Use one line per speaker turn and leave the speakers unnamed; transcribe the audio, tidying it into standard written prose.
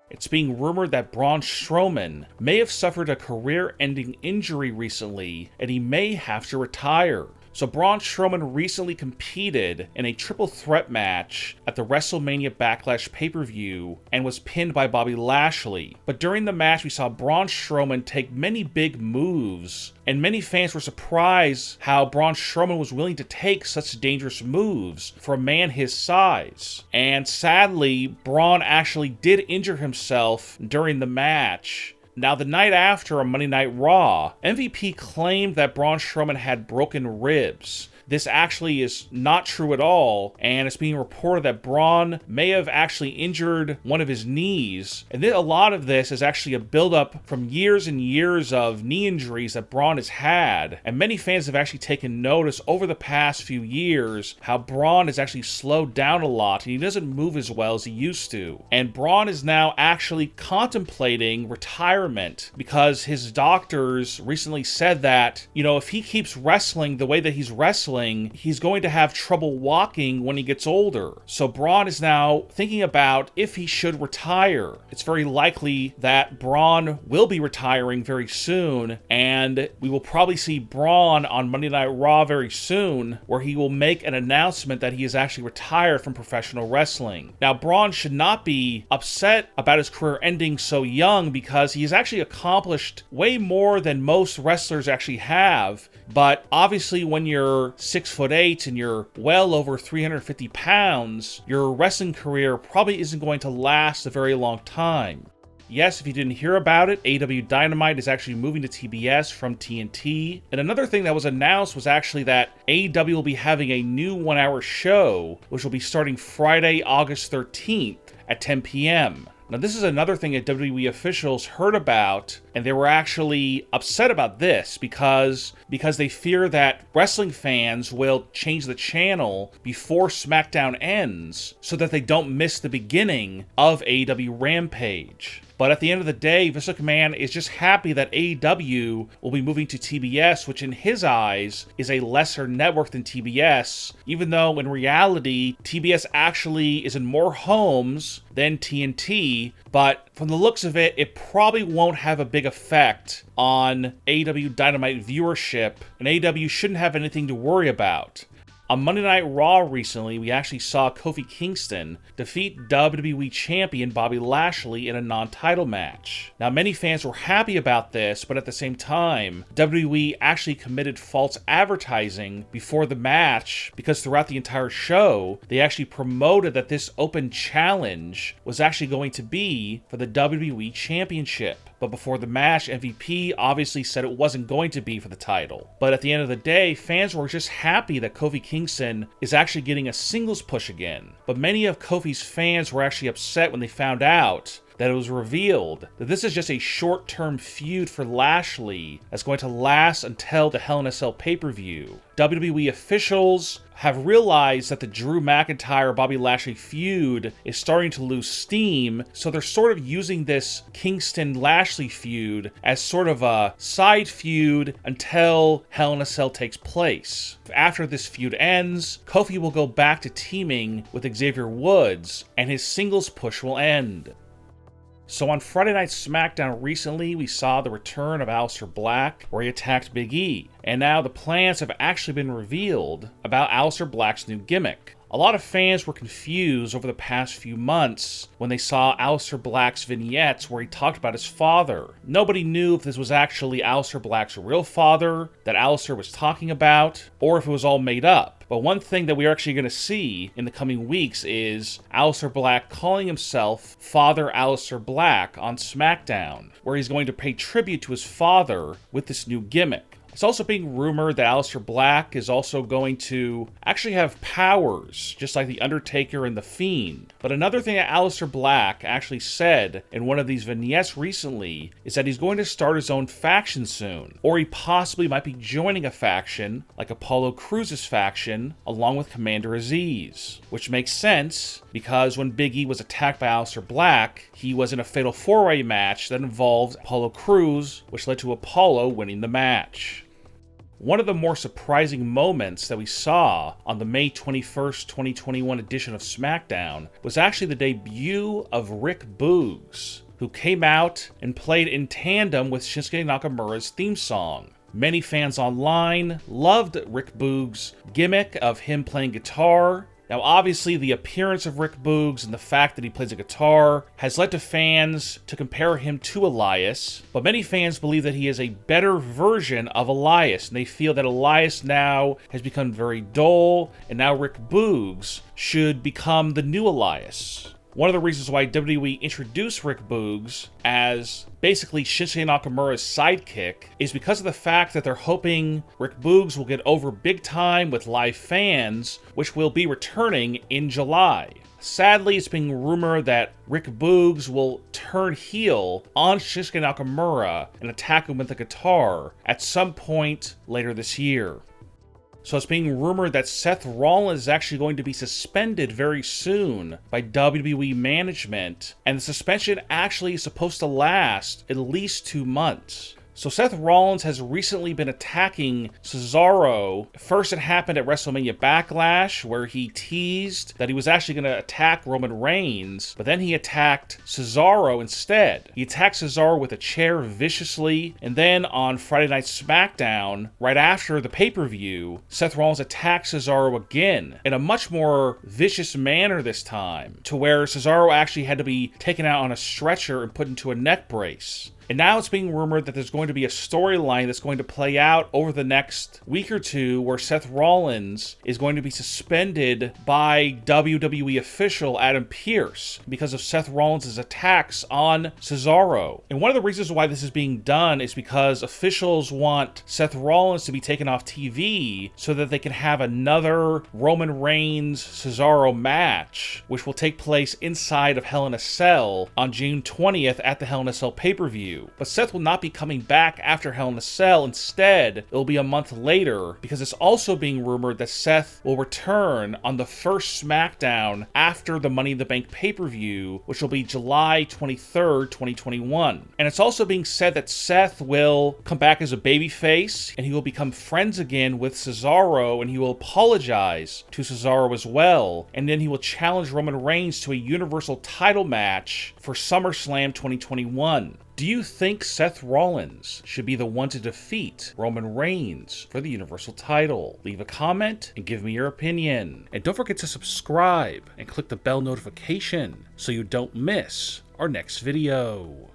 It's being rumored that Braun Strowman may have suffered a career-ending injury recently, and he may have to retire. So Braun Strowman recently competed in a triple threat match at the WrestleMania Backlash pay-per-view and was pinned by Bobby Lashley. But during the match, we saw Braun Strowman take many big moves, and many fans were surprised how Braun Strowman was willing to take such dangerous moves for a man his size. And sadly, Braun actually did injure himself during the match. Now, the night after on Monday Night Raw, MVP claimed that Braun Strowman had broken ribs. This actually is not true at all, and it's being reported that Braun may have actually injured one of his knees. And a lot of this is actually a buildup from years and years of knee injuries that Braun has had. And many fans have actually taken notice over the past few years how Braun has actually slowed down a lot, and he doesn't move as well as he used to. And Braun is now actually contemplating retirement because his doctors recently said that, if he keeps wrestling the way that he's wrestling, he's going to have trouble walking when he gets older. So Braun is now thinking about if he should retire. It's very likely that Braun will be retiring very soon, and we will probably see Braun on Monday Night Raw very soon, where he will make an announcement that he is actually retired from professional wrestling. Now, Braun should not be upset about his career ending so young because he has actually accomplished way more than most wrestlers actually have. But obviously, when you're 6'8" and you're well over 350 pounds, your wrestling career probably isn't going to last a very long time. Yes, if you didn't hear about it, AEW Dynamite is actually moving to TBS from TNT. And another thing that was announced was actually that AEW will be having a new 1-hour show, which will be starting Friday, August 13th at 10 p.m. Now, this is another thing that WWE officials heard about, and they were actually upset about this because they fear that wrestling fans will change the channel before SmackDown ends so that they don't miss the beginning of AEW Rampage. But at the end of the day, Vince McMahon is just happy that AEW will be moving to TBS, which in his eyes is a lesser network than TBS, even though in reality, TBS actually is in more homes than TNT, but from the looks of it, it probably won't have a big effect on AEW Dynamite viewership, and AEW shouldn't have anything to worry about. On Monday Night Raw recently, we actually saw Kofi Kingston defeat WWE Champion Bobby Lashley in a non-title match. Now, many fans were happy about this, but at the same time, WWE actually committed false advertising before the match because throughout the entire show, they actually promoted that this open challenge was actually going to be for the WWE Championship. But before the match, MVP obviously said it wasn't going to be for the title. But at the end of the day, fans were just happy that Kofi Kingston is actually getting a singles push again. But many of Kofi's fans were actually upset when they found out that it was revealed that this is just a short-term feud for Lashley that's going to last until the Hell in a Cell pay-per-view. WWE officials have realized that the Drew McIntyre-Bobby Lashley feud is starting to lose steam, so they're sort of using this Kingston-Lashley feud as sort of a side feud until Hell in a Cell takes place. After this feud ends, Kofi will go back to teaming with Xavier Woods, and his singles push will end. So on Friday Night SmackDown recently, we saw the return of Aleister Black, where he attacked Big E. And now the plans have actually been revealed about Aleister Black's new gimmick. A lot of fans were confused over the past few months when they saw Aleister Black's vignettes where he talked about his father. Nobody knew if this was actually Aleister Black's real father that Aleister was talking about, or if it was all made up. But one thing that we're actually going to see in the coming weeks is Aleister Black calling himself Father Aleister Black on SmackDown, where he's going to pay tribute to his father with this new gimmick. It's also being rumored that Aleister Black is also going to actually have powers, just like The Undertaker and The Fiend. But another thing that Aleister Black actually said in one of these vignettes recently is that he's going to start his own faction soon. Or he possibly might be joining a faction, like Apollo Crews' faction, along with Commander Aziz. Which makes sense, because when Big E was attacked by Aleister Black, he was in a Fatal 4-Way match that involved Apollo Crews, which led to Apollo winning the match. One of the more surprising moments that we saw on the May 21st, 2021 edition of SmackDown was actually the debut of Rick Boogs, who came out and played in tandem with Shinsuke Nakamura's theme song. Many fans online loved Rick Boogs' gimmick of him playing guitar. Now, obviously, the appearance of Rick Boogs and the fact that he plays a guitar has led to fans to compare him to Elias, but many fans believe that he is a better version of Elias, and they feel that Elias now has become very dull, and now Rick Boogs should become the new Elias. One of the reasons why WWE introduced Rick Boogs as basically Shinsuke Nakamura's sidekick is because of the fact that they're hoping Rick Boogs will get over big time with live fans, which will be returning in July. Sadly, it's being rumored that Rick Boogs will turn heel on Shinsuke Nakamura and attack him with a guitar at some point later this year. So it's being rumored that Seth Rollins is actually going to be suspended very soon by WWE management, and the suspension actually is supposed to last at least 2 months. So Seth Rollins has recently been attacking Cesaro. First it happened at WrestleMania Backlash, where he teased that he was actually going to attack Roman Reigns, but then he attacked Cesaro instead. He attacked Cesaro with a chair viciously, and then on Friday Night SmackDown, right after the pay-per-view, Seth Rollins attacked Cesaro again, in a much more vicious manner this time, to where Cesaro actually had to be taken out on a stretcher and put into a neck brace. And now it's being rumored that there's going to be a storyline that's going to play out over the next week or two where Seth Rollins is going to be suspended by WWE official Adam Pearce because of Seth Rollins' attacks on Cesaro. And one of the reasons why this is being done is because officials want Seth Rollins to be taken off TV so that they can have another Roman Reigns-Cesaro match, which will take place inside of Hell in a Cell on June 20th at the Hell in a Cell pay-per-view. But Seth will not be coming back after Hell in a Cell. Instead, it will be a month later, because it's also being rumored that Seth will return on the first SmackDown after the Money in the Bank pay-per-view, which will be July 23rd, 2021. And it's also being said that Seth will come back as a babyface, and he will become friends again with Cesaro, and he will apologize to Cesaro as well, and then he will challenge Roman Reigns to a Universal title match for SummerSlam 2021. Do you think Seth Rollins should be the one to defeat Roman Reigns for the Universal title? Leave a comment and give me your opinion. And don't forget to subscribe and click the bell notification so you don't miss our next video.